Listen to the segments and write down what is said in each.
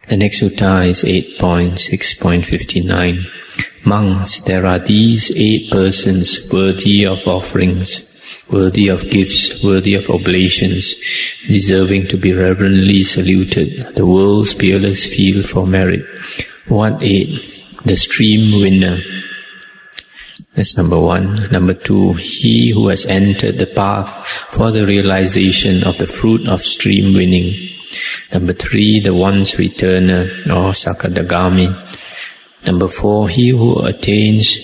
The next sutta is 8.6.59. Monks, there are these 8 persons worthy of offerings, worthy of gifts, worthy of oblations, deserving to be reverently saluted, the world's peerless field for merit. What 8? The stream winner. That's number 1. Number 2, he who has entered the path for the realization of the fruit of stream winning. Number 3, the once returner or Sakadagami. Number 4, he who attains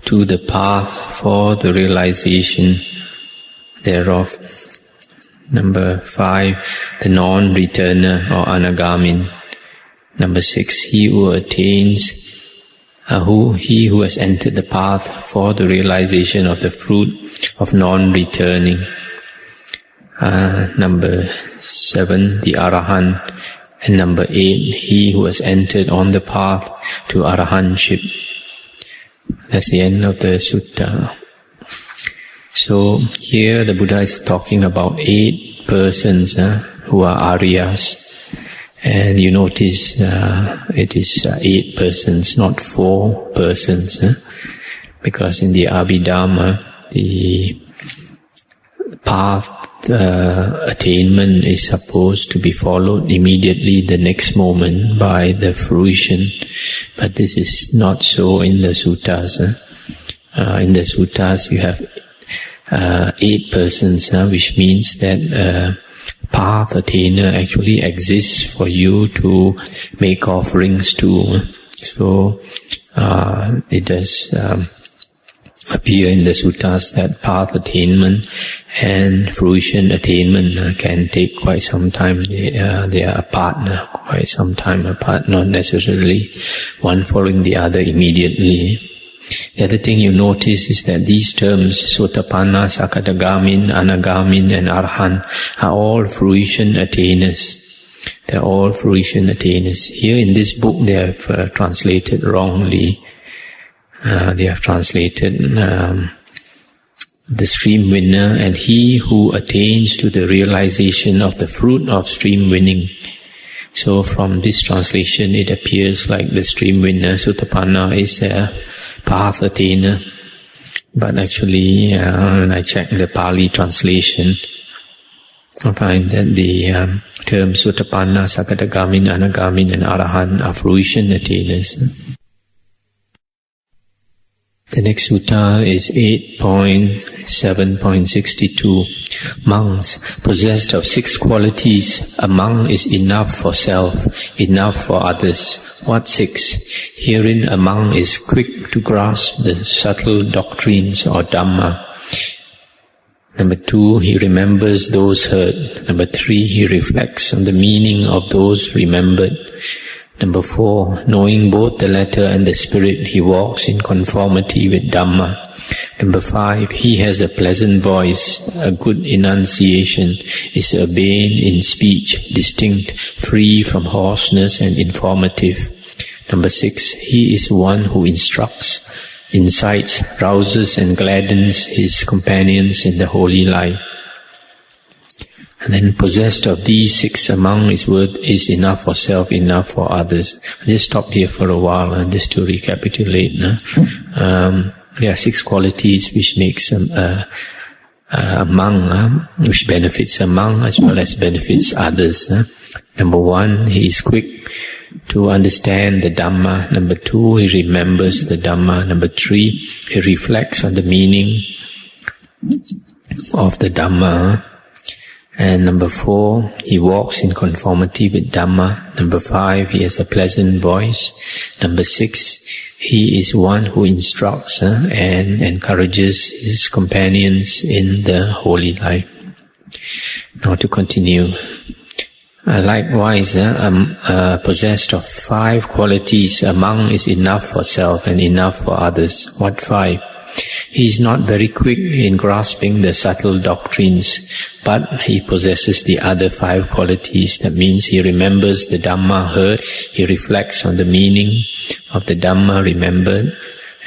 to the path for the realization thereof. Number 5, the non-returner or Anagamin. Number 6, he who attains he who has entered the path for the realization of the fruit of non-returning. Number 7, the Arahant. And number 8, he who has entered on the path to Arahantship. That's the end of the sutta. So here the Buddha is talking about 8 persons who are Aryas. And you notice it is 8 persons, not 4 persons. Because in the Abhidhamma, the path attainment is supposed to be followed immediately the next moment by the fruition. But this is not so in the suttas. In the suttas you have 8 persons, which means that path attainer actually exists for you to make offerings to. So it does appear in the suttas that path attainment and fruition attainment can take quite some time. They are apart, quite some time apart, not necessarily one following the other immediately. The other thing you notice is that these terms, Sotapanna, Sakadagamin, Anagamin and Arhan, are all fruition attainers. They are all fruition attainers. Here in this book they have translated wrongly. They have translated the stream winner and he who attains to the realization of the fruit of stream winning. So from this translation it appears like the stream winner, Sotapanna, is a path attainer. But actually, when I check the Pali translation, I find that the terms Sotapanna, Sakadagamin, Anagamin and Arahant are fruition attainers. The next sutta is 8.7.62. Monks, possessed of 6 qualities, a monk is enough for self, enough for others. What 6? Herein a monk is quick to grasp the subtle doctrines or Dhamma. Number 2, he remembers those heard. Number 3, he reflects on the meaning of those remembered. Number 4, knowing both the letter and the spirit, he walks in conformity with Dhamma. Number 5, he has a pleasant voice, a good enunciation, is urbane in speech, distinct, free from hoarseness and informative. Number 6, he is one who instructs, incites, rouses and gladdens his companions in the holy life. And then possessed of these 6, a monk is enough for self, enough for others. I'll just stop here for a while just to recapitulate. There are 6 qualities which makes a monk, which benefits a monk as well as benefits others. Number 1, he is quick to understand the Dhamma. Number 2, he remembers the Dhamma. Number 3, he reflects on the meaning of the Dhamma. And number 4, he walks in conformity with Dhamma. Number 5, he has a pleasant voice. Number 6, he is one who instructs and encourages his companions in the holy life. Now to continue. Likewise, possessed of 5 qualities, a monk is enough for self and enough for others. What 5? He is not very quick in grasping the subtle doctrines, but he possesses the other 5 qualities. That means he remembers the Dhamma heard, he reflects on the meaning of the Dhamma remembered,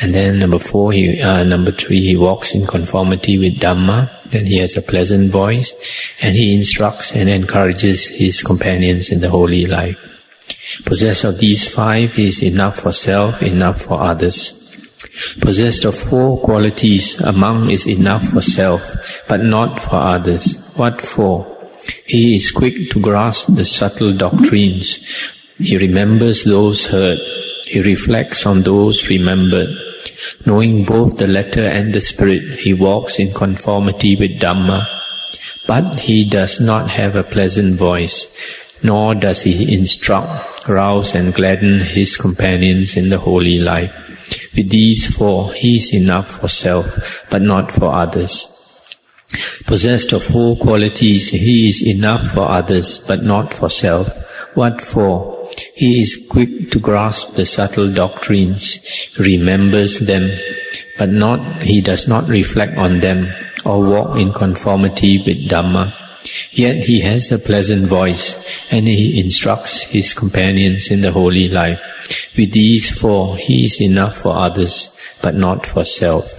And then number 3, he walks in conformity with Dhamma. Then he has a pleasant voice, and he instructs and encourages his companions in the holy life. Possessed of these 5, he is enough for self, enough for others. Possessed of 4 qualities, a monk is enough for self, but not for others. What for? He is quick to grasp the subtle doctrines. He remembers those heard. He reflects on those remembered. Knowing both the letter and the spirit, he walks in conformity with Dhamma. But he does not have a pleasant voice, nor does he instruct, rouse and gladden his companions in the holy life. With these 4, he is enough for self, but not for others. Possessed of 4 qualities, he is enough for others, but not for self. What for? He is quick to grasp the subtle doctrines, remembers them, but he does not reflect on them or walk in conformity with Dhamma. Yet he has a pleasant voice, and he instructs his companions in the holy life. With these 4, he is enough for others, but not for self.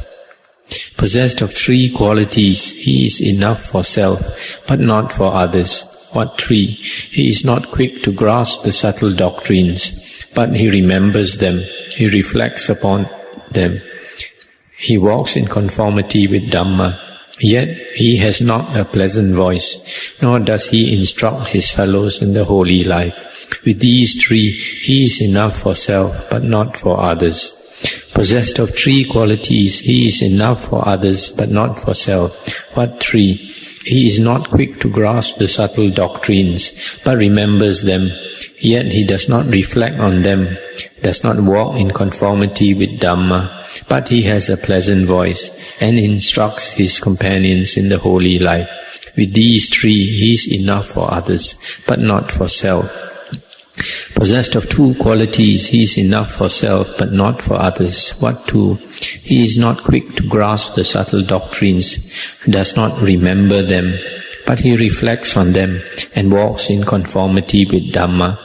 Possessed of 3 qualities, he is enough for self, but not for others. What 3? He is not quick to grasp the subtle doctrines, but he remembers them, he reflects upon them. He walks in conformity with Dhamma. Yet he has not a pleasant voice, nor does he instruct his fellows in the holy life. With these 3, he is enough for self, but not for others. Possessed of 3 qualities, he is enough for others, but not for self. What 3? He is not quick to grasp the subtle doctrines, but remembers them. Yet he does not reflect on them, does not walk in conformity with Dhamma, but he has a pleasant voice, and instructs his companions in the holy life. With these 3, he is enough for others, but not for self. Possessed of 2 qualities, he is enough for self, but not for others. What 2? He is not quick to grasp the subtle doctrines, does not remember them, but he reflects on them and walks in conformity with Dhamma.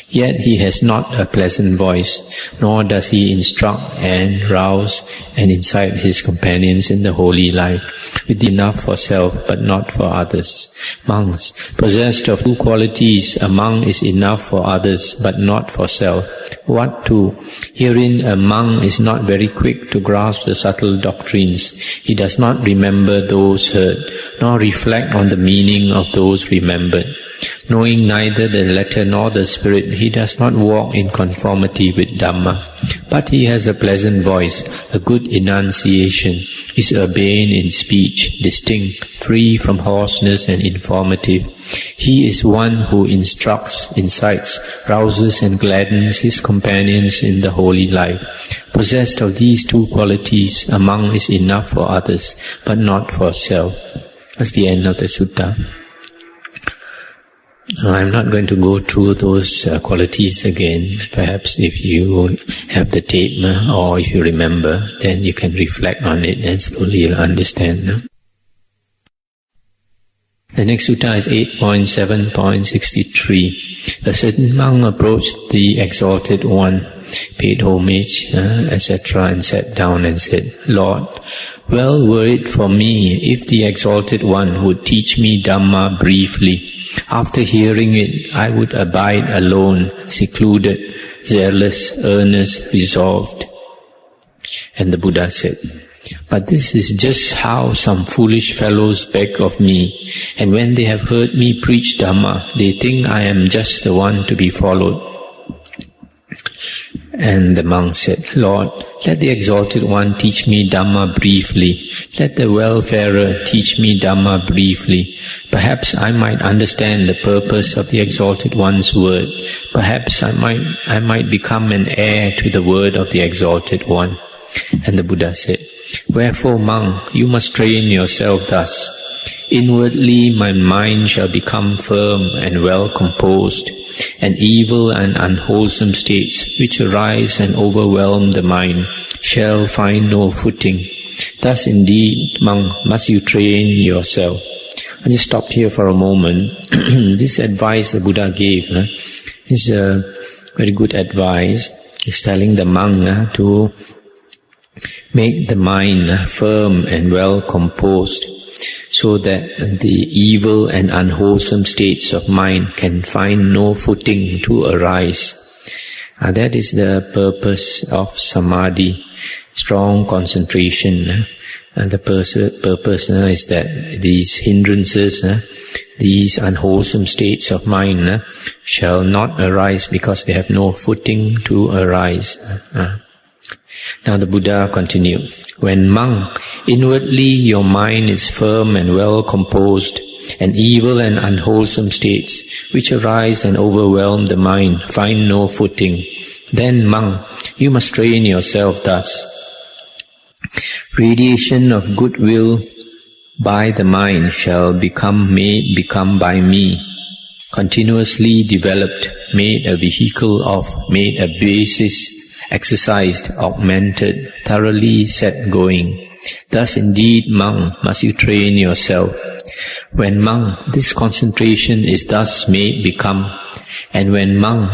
Yet he has not a pleasant voice, nor does he instruct and rouse and incite his companions in the holy life, with enough for self but not for others. Monks, possessed of 2 qualities, a monk is enough for others but not for self. What 2? Herein a monk is not very quick to grasp the subtle doctrines. He does not remember those heard, nor reflect on the meaning of those remembered. Knowing neither the letter nor the spirit, he does not walk in conformity with Dhamma. But he has a pleasant voice, a good enunciation, is urbane in speech, distinct, free from hoarseness and informative. He is one who instructs, incites, rouses and gladdens his companions in the holy life. Possessed of these 2 qualities, a monk is enough for others, but not for self. That's the end of the sutta. I'm not going to go through those qualities again. Perhaps if you have the tape or if you remember, then you can reflect on it and slowly you'll understand. The next sutta is 8.7.63. A certain monk approached the Exalted One, paid homage, etc., and sat down and said, Lord, well were it for me if the Exalted One would teach me Dhamma briefly. After hearing it, I would abide alone, secluded, zealous, earnest, resolved. And the Buddha said, but this is just how some foolish fellows beg of me, and when they have heard me preach Dhamma, they think I am just the one to be followed. And the monk said, Lord, let the Exalted One teach me Dhamma briefly. Let the Welfarer teach me Dhamma briefly. Perhaps I might understand the purpose of the Exalted One's word. Perhaps I might become an heir to the word of the Exalted One. And the Buddha said, wherefore, monk, you must train yourself thus. Inwardly my mind shall become firm and well composed, and evil and unwholesome states which arise and overwhelm the mind shall find no footing. Thus indeed, monk, must you train yourself. I just stopped here for a moment. This advice the Buddha gave is a very good advice. He's telling the monk to Make the mind firm and well composed, so that the evil and unwholesome states of mind can find no footing to arise. That is the purpose of samadhi, strong concentration. And the purpose is that these hindrances, these unwholesome states of mind shall not arise because they have no footing to arise. Now the Buddha continued, when monk, inwardly your mind is firm and well composed, and evil and unwholesome states which arise and overwhelm the mind find no footing, then monk, you must train yourself thus. Radiation of goodwill by the mind shall made become by me, continuously developed, made a vehicle of, made a basis, exercised, augmented, thoroughly set going. Thus indeed, monk, must you train yourself. When monk, this concentration is thus made become, and when monk,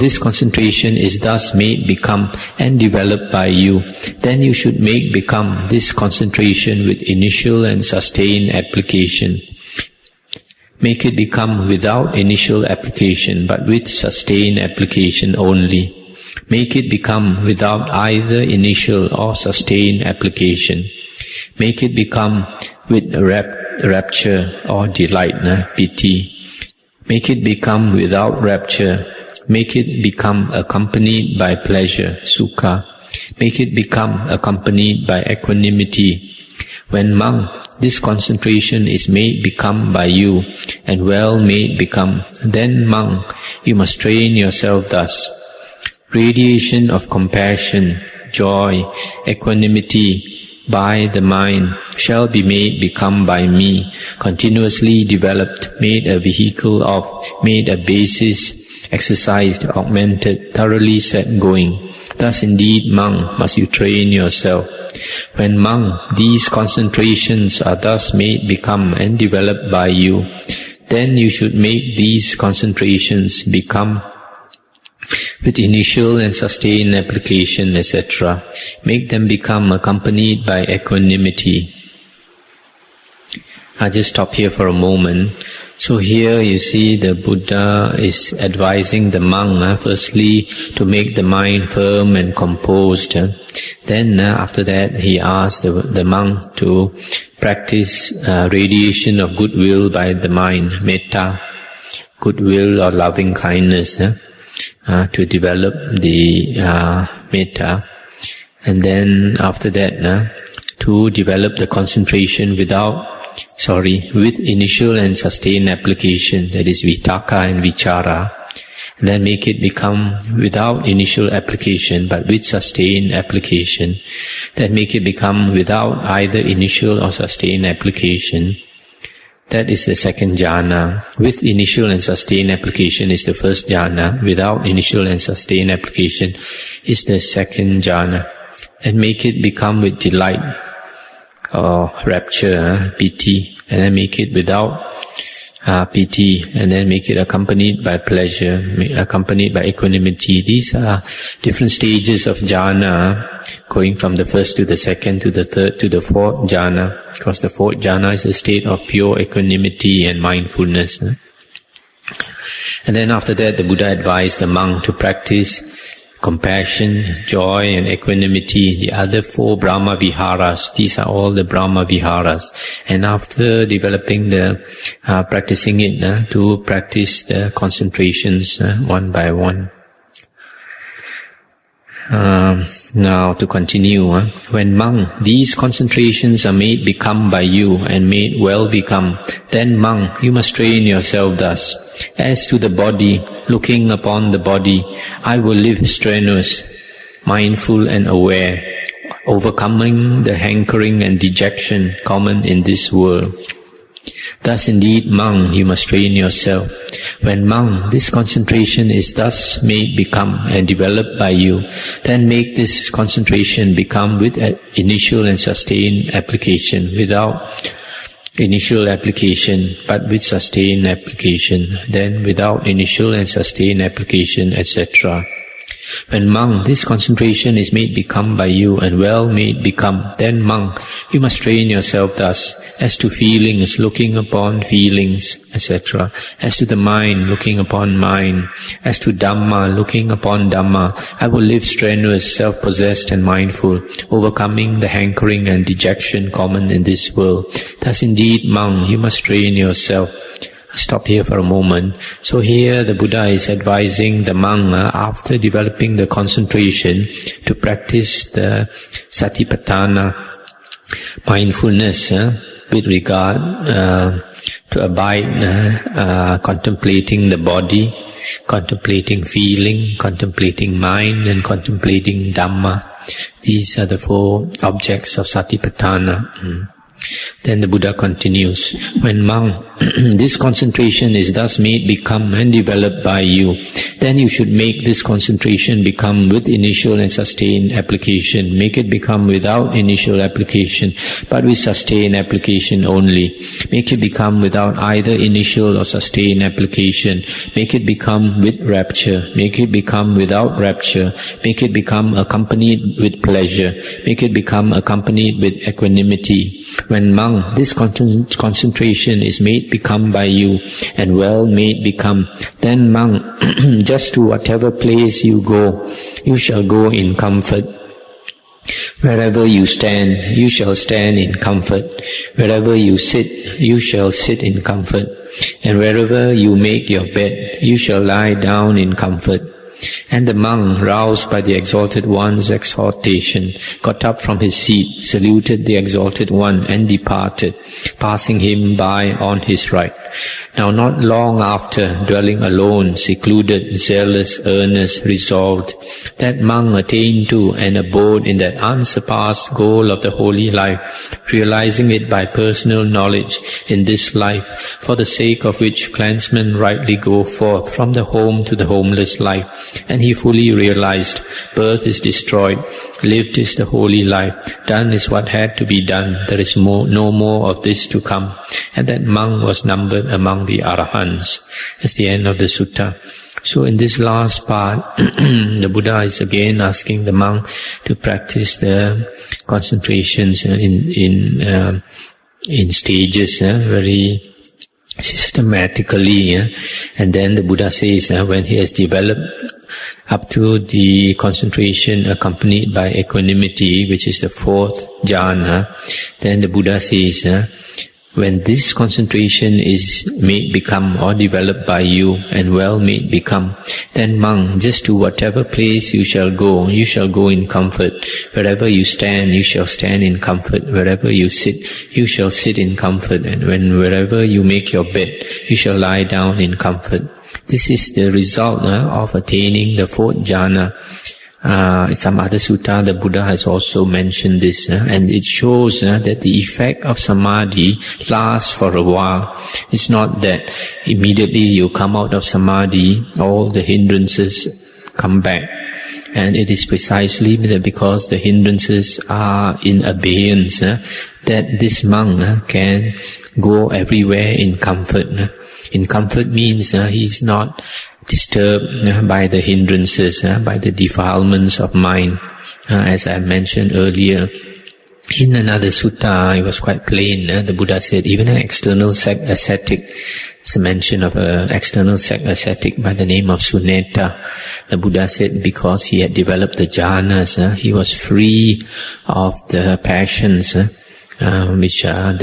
this concentration is thus made become and developed by you, then you should make become this concentration with initial and sustained application. Make it become without initial application, but with sustained application only. Make it become without either initial or sustained application. Make it become with rapture or delight, piti. Make it become without rapture. Make it become accompanied by pleasure, sukha. Make it become accompanied by equanimity. When monk, this concentration is made become by you, and well made become, then monk, you must train yourself thus. Radiation of compassion, joy, equanimity by the mind shall be made become by me, continuously developed, made a vehicle of, made a basis, exercised, augmented, thoroughly set going. Thus indeed, monk, must you train yourself. When monk, these concentrations are thus made become and developed by you, then you should make these concentrations become with initial and sustained application, etc. Make them become accompanied by equanimity. I'll just stop here for a moment. So here you see the Buddha is advising the monk, firstly to make the mind firm and composed. Then after that he asks the monk to practice radiation of goodwill by the mind, metta, goodwill or loving kindness, to develop the metta. And then after that to develop the concentration with initial and sustained application, that is vitakka and vichara. And then make it become without initial application but with sustained application. Then make it become without either initial or sustained application. That is the second jhana. With initial and sustained application is the first jhana. Without initial and sustained application is the second jhana. And make it become with delight or rapture, piti, and then make it without piti, and then make it accompanied by pleasure, accompanied by equanimity. These are different stages of jhana, going from the first to the second to the third to the fourth jhana, because the fourth jhana is a state of pure equanimity and mindfulness. And then after that the Buddha advised the monk to practice compassion, joy and equanimity, the other four Brahma Viharas. These are all the Brahma Viharas. And after developing practicing it, to practice the concentrations one by one. Now to continue, when monk, these concentrations are made become by you and made well become, then monk, you must train yourself thus. As to the body, looking upon the body, I will live strenuous, mindful and aware, overcoming the hankering and dejection common in this world. Thus indeed, monk, you must train yourself. When monk, this concentration is thus made become and developed by you, then make this concentration become with initial and sustained application, without initial application, but with sustained application, then without initial and sustained application, etc. When monk, this concentration is made become by you and well made become, then monk, you must train yourself thus, as to feelings, looking upon feelings, etc. As to the mind, looking upon mind. As to Dhamma, looking upon Dhamma. I will live strenuous, self-possessed and mindful, overcoming the hankering and dejection common in this world. Thus indeed, monk, you must train yourself. Stop here for a moment. So here the Buddha is advising the monk, after developing the concentration, to practice the Satipatthana, mindfulness, with regard to abide, contemplating the body, contemplating feeling, contemplating mind, and contemplating Dhamma. These are the 4 objects of Satipatthana. Then the Buddha continues, when monk, this concentration is thus made become and developed by you, then you should make this concentration become with initial and sustained application. Make it become without initial application, but with sustained application only. Make it become without either initial or sustained application. Make it become with rapture. Make it become without rapture. Make it become accompanied with pleasure. Make it become accompanied with equanimity. When monk, this concentration is made become by you and well made become, then monk, just to whatever place you go, you shall go in comfort. Wherever you stand, you shall stand in comfort. Wherever you sit, you shall sit in comfort. And wherever you make your bed, you shall lie down in comfort. And the monk, roused by the Exalted One's exhortation, got up from his seat, saluted the Exalted One, and departed, passing him by on his right. Now not long after, dwelling alone, secluded, zealous, earnest, resolved, that monk attained to and abode in that unsurpassed goal of the holy life, realizing it by personal knowledge in this life, for the sake of which clansmen rightly go forth from the home to the homeless life. And he fully realized, birth is destroyed, lived is the holy life, done is what had to be done, there is no more of this to come. And that monk was numbered among the Arahants. That's the end of the sutta. So in this last part, the Buddha is again asking the monk to practice the concentrations in stages, very systematically. And then the Buddha says, when he has developed up to the concentration accompanied by equanimity, which is the 4th jhana, then the Buddha says, when this concentration is made become or developed by you and well made become, then monk, just to whatever place you shall go in comfort. Wherever you stand, you shall stand in comfort. Wherever you sit, you shall sit in comfort. And wherever you make your bed, you shall lie down in comfort. This is the result of attaining the 4th jhana. Some other sutta, the Buddha has also mentioned this, and it shows that the effect of samadhi lasts for a while. It's not that immediately you come out of samadhi, all the hindrances come back. And it is precisely because the hindrances are in abeyance that this monk can go everywhere in comfort. In comfort means he's not disturbed by the hindrances, by the defilements of mind. As I mentioned earlier, in another sutta, it was quite plain. The Buddha said even an external ascetic, there's a mention of an external ascetic by the name of Suneta. The Buddha said because he had developed the jhanas, he was free of the passions, which are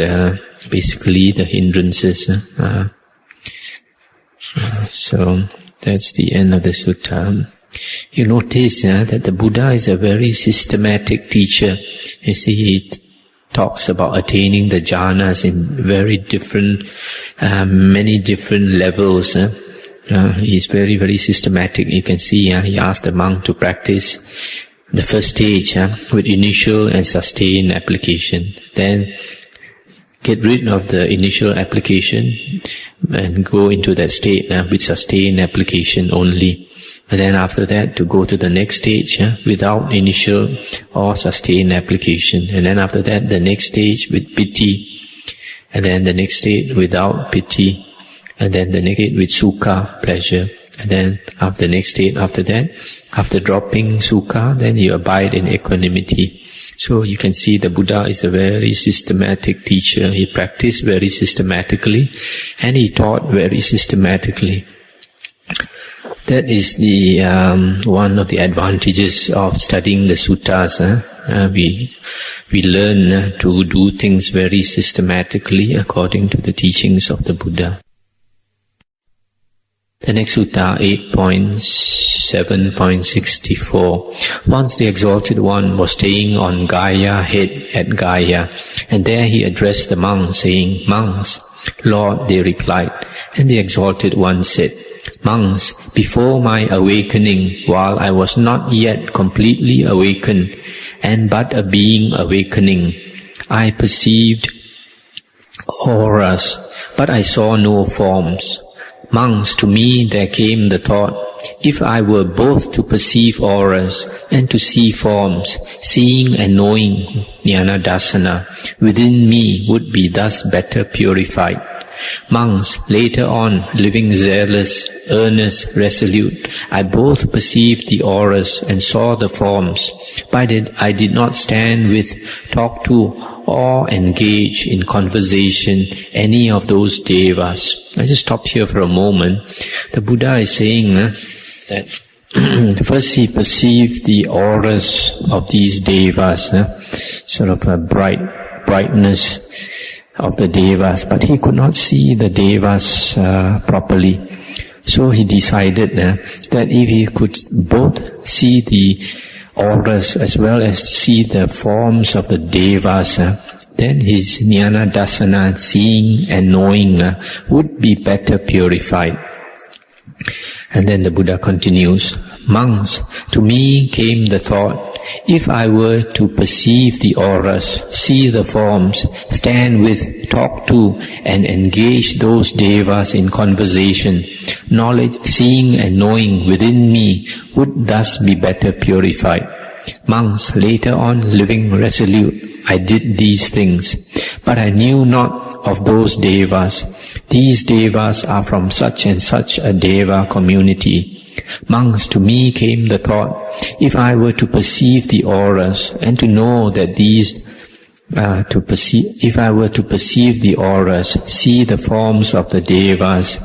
basically the hindrances. So that's the end of the sutta. You notice that the Buddha is a very systematic teacher. You see, he talks about attaining the jhanas in very different, many different levels. He's very, very systematic. You can see he asked the monk to practice the first stage with initial and sustained application. Then get rid of the initial application and go into that state with sustained application only. And then after that, to go to the next stage without initial or sustained application. And then after that, the next stage with piti. And then the next stage without piti. And then the next stage with sukha, pleasure. And then after the next state after that, after dropping sukha, then you abide in equanimity. So you can see the Buddha is a very systematic teacher. He practiced very systematically and he taught very systematically. That is the one of the advantages of studying the suttas. We learn to do things very systematically according to the teachings of the Buddha. The next sutta, 8.7.64. Once the Exalted One was staying on Gaya head at Gaya, and there he addressed the monks, saying, "Monks, Lord," they replied. And the Exalted One said, "Monks, before my awakening, while I was not yet completely awakened, and but a being awakening, I perceived auras, but I saw no forms. Monks, to me there came the thought, if I were both to perceive auras and to see forms, seeing and knowing jnana dasana within me would be thus better purified. Monks, later on, living zealous, earnest, resolute, I both perceived the auras and saw the forms, but I did not stand with, talk to, or engage in conversation any of those devas." I just stop here for a moment. The Buddha is saying that first he perceived the auras of these devas, sort of a brightness of the devas, but he could not see the devas properly. So he decided that if he could both see the auras as well as see the forms of the devas, then his jnana dasana, seeing and knowing, would be better purified. And then the Buddha continues, "Monks, to me came the thought, if I were to perceive the auras, see the forms, stand with, talk to, and engage those devas in conversation, knowledge, seeing and knowing within me would thus be better purified. Monks, later on, living resolute, I did these things, but I knew not of those devas. These devas are from such and such a deva community. Monks, to me came the thought, if I were to perceive the auras and to know that if I were to perceive the auras, see the forms of the devas,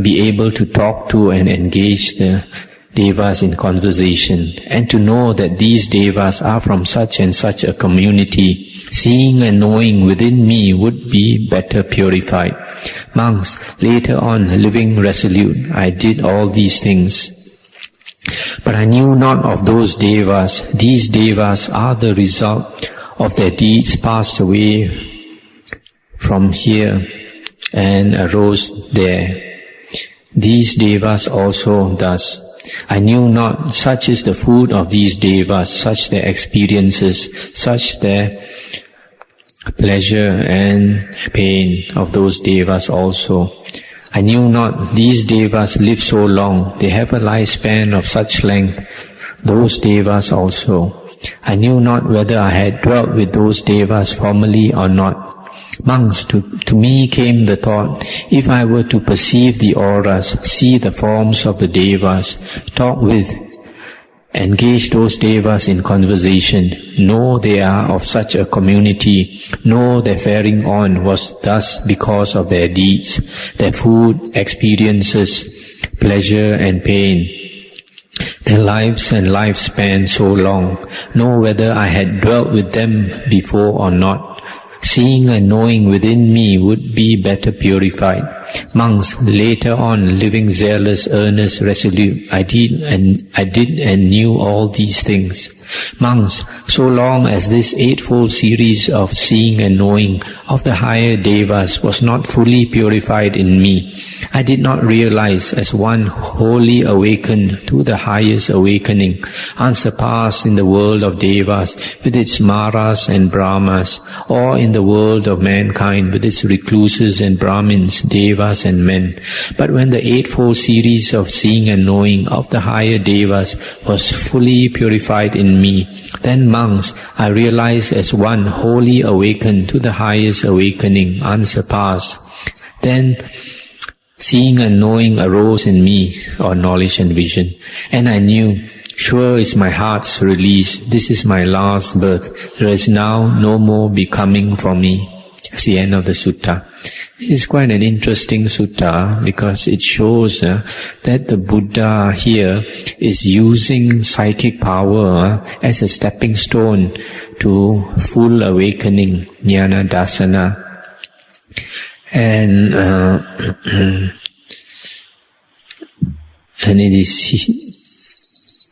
be able to talk to and engage the devas in conversation, and to know that these devas are from such and such a community, seeing and knowing within me would be better purified. Monks, later on, living resolute, I did all these things. But I knew not of those devas. These devas are the result of their deeds passed away from here and arose there. These devas also thus. I knew not, such is the food of these devas, such their experiences, such their pleasure and pain of those devas also. I knew not, these devas live so long, they have a lifespan of such length, those devas also. I knew not whether I had dwelt with those devas formerly or not. Monks, to me came the thought, if I were to perceive the auras, see the forms of the devas, talk with, engage those devas in conversation, know they are of such a community, know their faring on was thus because of their deeds, their food, experiences, pleasure and pain, their lives and lifespan so long, know whether I had dwelt with them before or not. Seeing and knowing within me would be better purified. Monks, later on, living zealous, earnest, resolute, I did and knew all these things. Monks, so long as this eightfold series of seeing and knowing of the higher devas was not fully purified in me, I did not realize as one wholly awakened to the highest awakening, unsurpassed in the world of devas with its maras and brahmas, or in the world of mankind with its recluses and brahmins, devas and men. But when the eightfold series of seeing and knowing of the higher devas was fully purified in me, then monks, I realized as one wholly awakened to the highest awakening, unsurpassed. Then Seeing and knowing arose in me, or knowledge and vision, and I knew, sure is my heart's release, this is my last birth, there is now no more becoming for me. That's the end of the sutta. This is quite an interesting sutta because it shows that the Buddha here is using psychic power as a stepping stone to full awakening, jnana dasana. And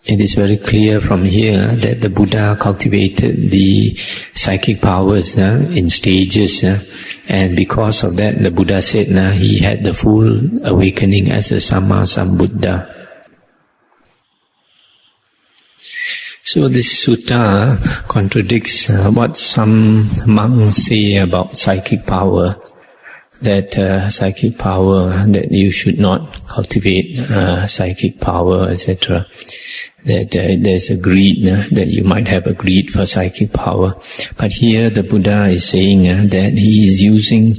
it is very clear from here that the Buddha cultivated the psychic powers in stages, and because of that the Buddha said he had the full awakening as a Samma Sambuddha. So this sutta contradicts what some monks say about psychic power, that psychic power, that you should not cultivate psychic power, etc. That there's a greed, that you might have a greed for psychic power. But here the Buddha is saying that he is using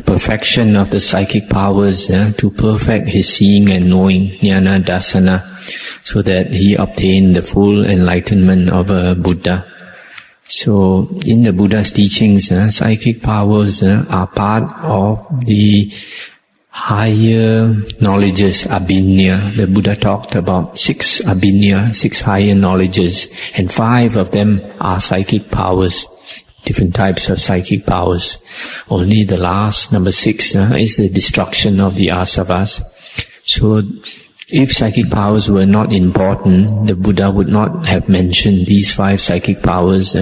perfection of the psychic powers to perfect his seeing and knowing, jnana dasana, so that he obtained the full enlightenment of a Buddha. So in the Buddha's teachings, psychic powers are part of the higher knowledges, abhinya. The Buddha talked about 6 abhinya, 6 higher knowledges, and 5 of them are psychic powers, different types of psychic powers. Only the last, number 6, is the destruction of the asavas. So if psychic powers were not important, the Buddha would not have mentioned these 5 psychic powers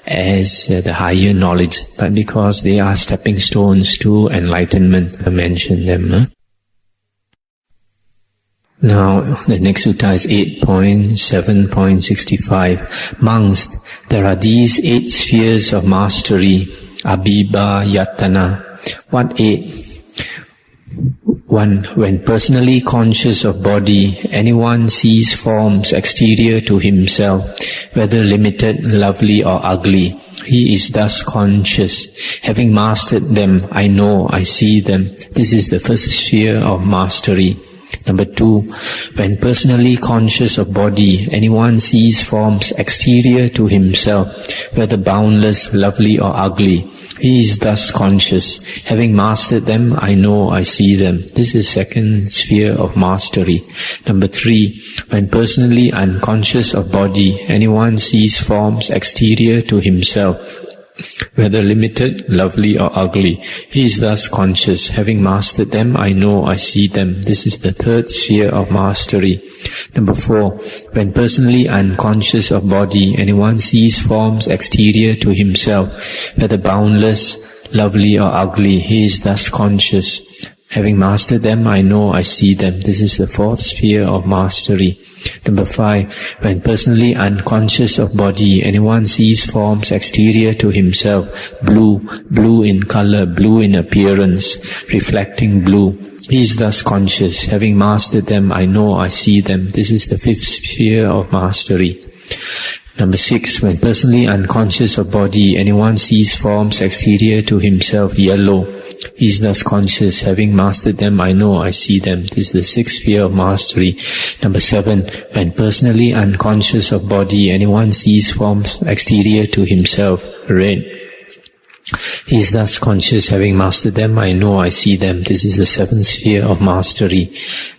as the higher knowledge, but because they are stepping stones to enlightenment, I mentioned them. Now, the next sutta is 8.7.65. Monks, there are these 8 spheres of mastery, abhiba yatana. What 8? 1. When personally conscious of body, anyone sees forms exterior to himself, whether limited, lovely or ugly. He is thus conscious. Having mastered them, I know, I see them. This is the first sphere of mastery. Number 2, when personally conscious of body, anyone sees forms exterior to himself, whether boundless, lovely or ugly. He is thus conscious. Having mastered them, I know, I see them. This is second sphere of mastery. Number 3, when personally unconscious of body, anyone sees forms exterior to himself, whether limited, lovely or ugly. He is thus conscious. Having mastered them, I know, I see them. This is the third sphere of mastery. Number 4, when personally unconscious of body, anyone sees forms exterior to himself, whether boundless, lovely or ugly. He is thus conscious. Having mastered them, I know, I see them. This is the fourth sphere of mastery. Number 5, when personally unconscious of body, anyone sees forms exterior to himself, blue in color, blue in appearance, reflecting blue. He is thus conscious. Having mastered them, I know, I see them. This is the fifth sphere of mastery. Number 6, when personally unconscious of body, anyone sees forms exterior to himself, yellow. He is thus conscious. Having mastered them, I know, I see them. This is the sixth sphere of mastery. Number 7, when personally unconscious of body, anyone sees forms exterior to himself, red. He is thus conscious. Having mastered them, I know, I see them. This is the seventh sphere of mastery.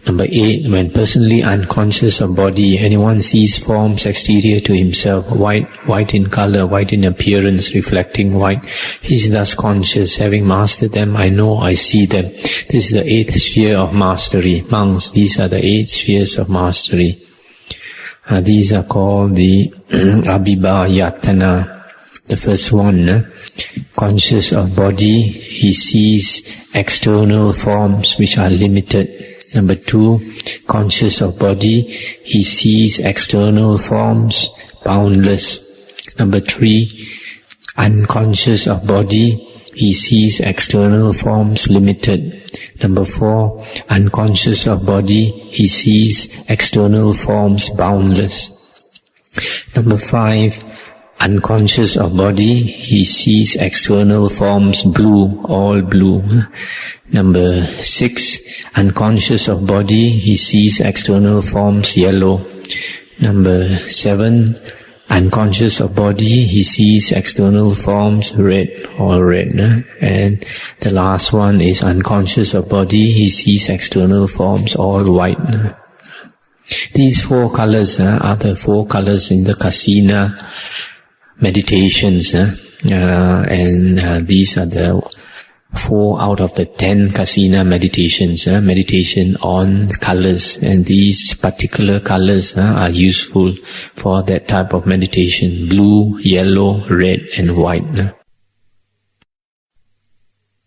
Number 8, when personally unconscious of body, anyone sees forms exterior to himself, white in color, white in appearance, reflecting white. He is thus conscious. Having mastered them, I know, I see them. This is the eighth sphere of mastery. Monks, these are the 8 spheres of mastery. These are called the Abhiba Yatana. The first one, conscious of body, he sees external forms which are limited. Number 2, conscious of body, he sees external forms, boundless. Number 3, unconscious of body, he sees external forms, limited. Number 4, unconscious of body, he sees external forms, boundless. Number 5, unconscious of body, he sees external forms blue, all blue. Number 6, unconscious of body, he sees external forms yellow. Number 7, unconscious of body, he sees external forms red, all red. And the last one is unconscious of body, he sees external forms all white. These 4 colors are the 4 colors in the Kasina meditations, and these are the 4 out of the 10 Kasina meditations, meditation on colors, and these particular colors are useful for that type of meditation: blue, yellow, red and white.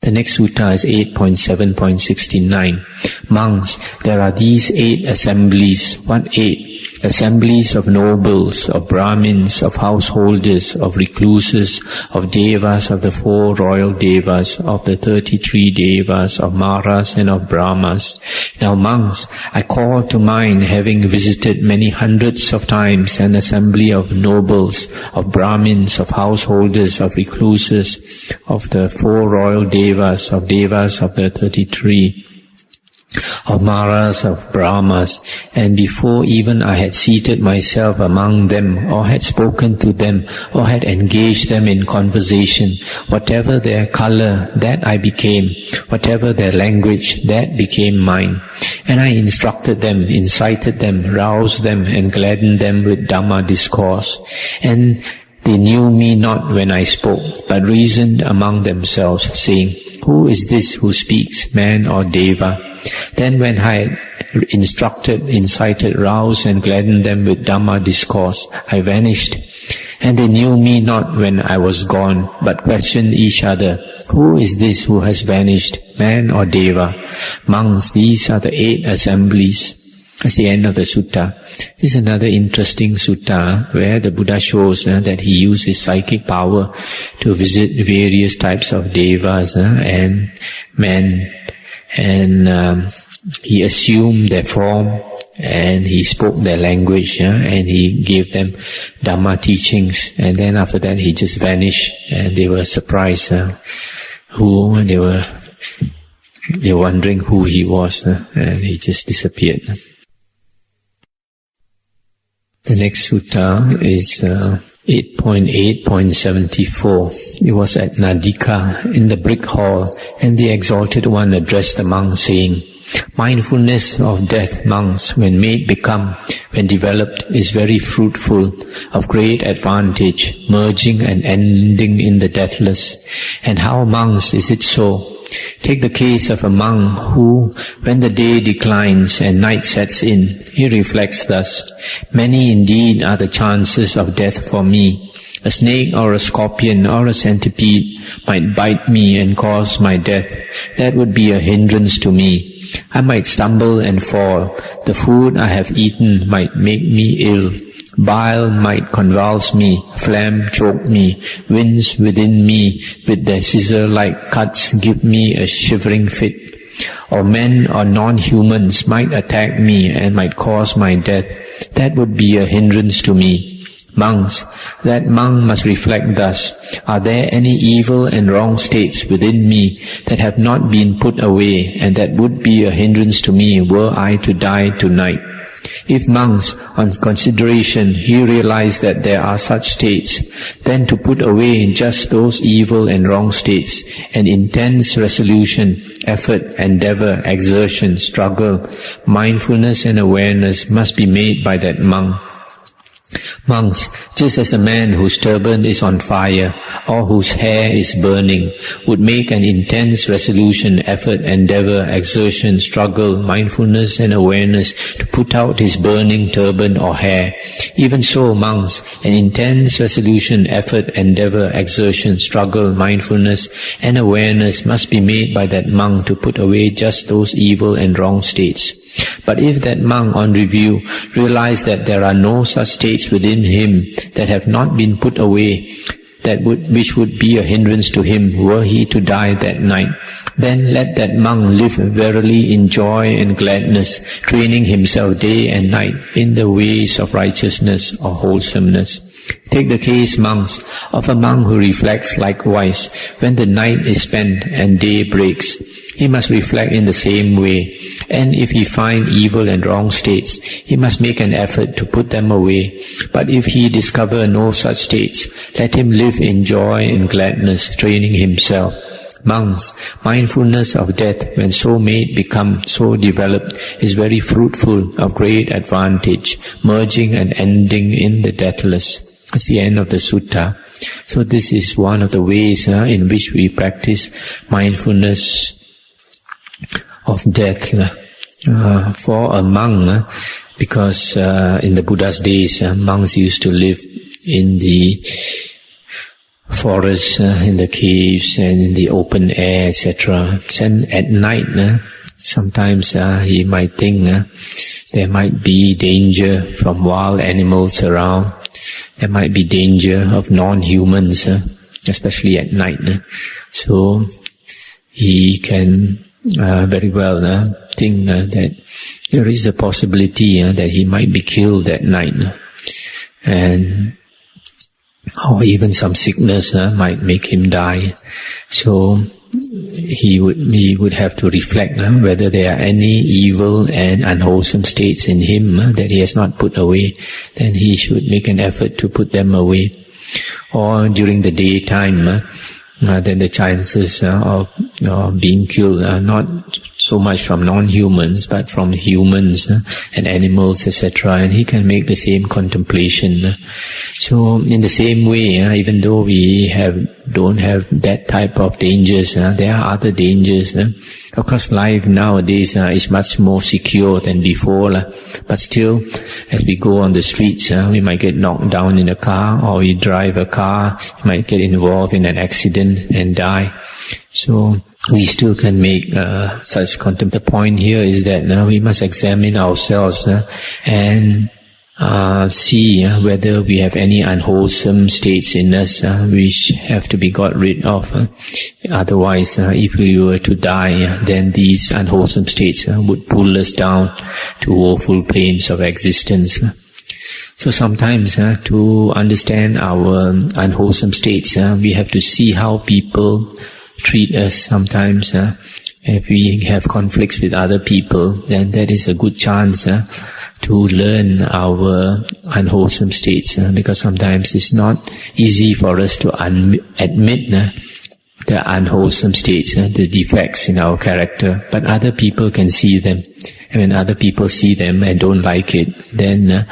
The next sutta is 8.7.69. Monks, there are these 8 assemblies. What 8? Assemblies of nobles, of Brahmins, of householders, of recluses, of devas, of the 4 royal devas, of the 33 devas, of Maras and of Brahmas. Now monks, I call to mind, having visited many hundreds of times an assembly of nobles, of Brahmins, of householders, of recluses, of the 4 royal devas of the 33, of Maras, of Brahmas, and before even I had seated myself among them, or had spoken to them, or had engaged them in conversation, whatever their color, that I became, whatever their language, that became mine. And I instructed them, incited them, roused them, and gladdened them with Dhamma discourse. And they knew me not when I spoke, but reasoned among themselves, saying, Who is this who speaks, man or deva? Then when I had instructed, incited, roused and gladdened them with Dhamma discourse, I vanished. And they knew me not when I was gone, but questioned each other, Who is this who has vanished, man or deva? Monks, these are the 8 assemblies. That's the end of the sutta. This is another interesting sutta where the Buddha shows that he used his psychic power to visit various types of devas and men, and he assumed their form and he spoke their language, and he gave them Dhamma teachings, and then after that he just vanished, and they were surprised who they were wondering who he was, and he just disappeared. The next sutta is 8.8.74. It was at Nadika in the brick hall, and the Exalted One addressed the monks saying, Mindfulness of death, monks, when made become, when developed, is very fruitful, of great advantage, merging and ending in the deathless. And how, monks, is it so? Take the case of a monk who, when the day declines and night sets in, he reflects thus, Many indeed are the chances of death for me. A snake or a scorpion or a centipede might bite me and cause my death. That would be a hindrance to me. I might stumble and fall. The food I have eaten might make me ill. Bile might convulse me, phlegm choke me, winds within me with their scissor-like cuts give me a shivering fit. Or men or non-humans might attack me and might cause my death. That would be a hindrance to me. Monks, that monk must reflect thus, Are there any evil and wrong states within me that have not been put away, and that would be a hindrance to me were I to die tonight? If monks, on consideration, he realize that there are such states, then to put away just those evil and wrong states, an intense resolution, effort, endeavor, exertion, struggle, mindfulness and awareness must be made by that monk. Monks, just as a man whose turban is on fire or whose hair is burning would make an intense resolution, effort, endeavor, exertion, struggle, mindfulness and awareness to put out his burning turban or hair, even so, monks, an intense resolution, effort, endeavor, exertion, struggle, mindfulness and awareness must be made by that monk to put away just those evil and wrong states. But if that monk on review realize that there are no such states within him that have not been put away, which would be a hindrance to him were he to die that night, then let that monk live verily in joy and gladness, training himself day and night in the ways of righteousness or wholesomeness. Take the case, monks, of a monk who reflects likewise. When the night is spent and day breaks, he must reflect in the same way. And if he find evil and wrong states, he must make an effort to put them away. But if he discover no such states, let him live in joy and gladness, training himself. Monks, mindfulness of death, when so made, become so developed, is very fruitful, of great advantage, merging and ending in the deathless. That's the end of the sutta. So this is one of the ways in which we practice mindfulness of death. For a monk, because in the Buddha's days, monks used to live in the forests, in the caves, and in the open air, etc. And at night, sometimes he might think there might be danger from wild animals around. There might be danger of non-humans, especially at night. So he can very well think that there is a possibility that he might be killed at night, and or even some sickness might make him die. So he would have to reflect whether there are any evil and unwholesome states in him that he has not put away. Then he should make an effort to put them away. Or during the daytime, then the chances of being killed are not so much from non-humans, but from humans and animals, etc. And he can make the same contemplation. So in the same way, even though we don't have that type of dangers, there are other dangers. Of course, life nowadays is much more secure than before. But still, as we go on the streets, we might get knocked down in a car, or we drive a car, we might get involved in an accident and die. So we still can make such contemplation. The point here is that we must examine ourselves and see whether we have any unwholesome states in us which have to be got rid of. Otherwise, if we were to die, then these unwholesome states would pull us down to woeful planes of existence. So sometimes to understand our unwholesome states, we have to see how people treat us. Sometimes if we have conflicts with other people, then that is a good chance to learn our unwholesome states, because sometimes it's not easy for us to admit the unwholesome states, the defects in our character, but other people can see them. And when other people see them and don't like it, then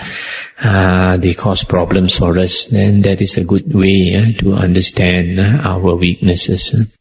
they cause problems for us. Then that is a good way to understand our weaknesses.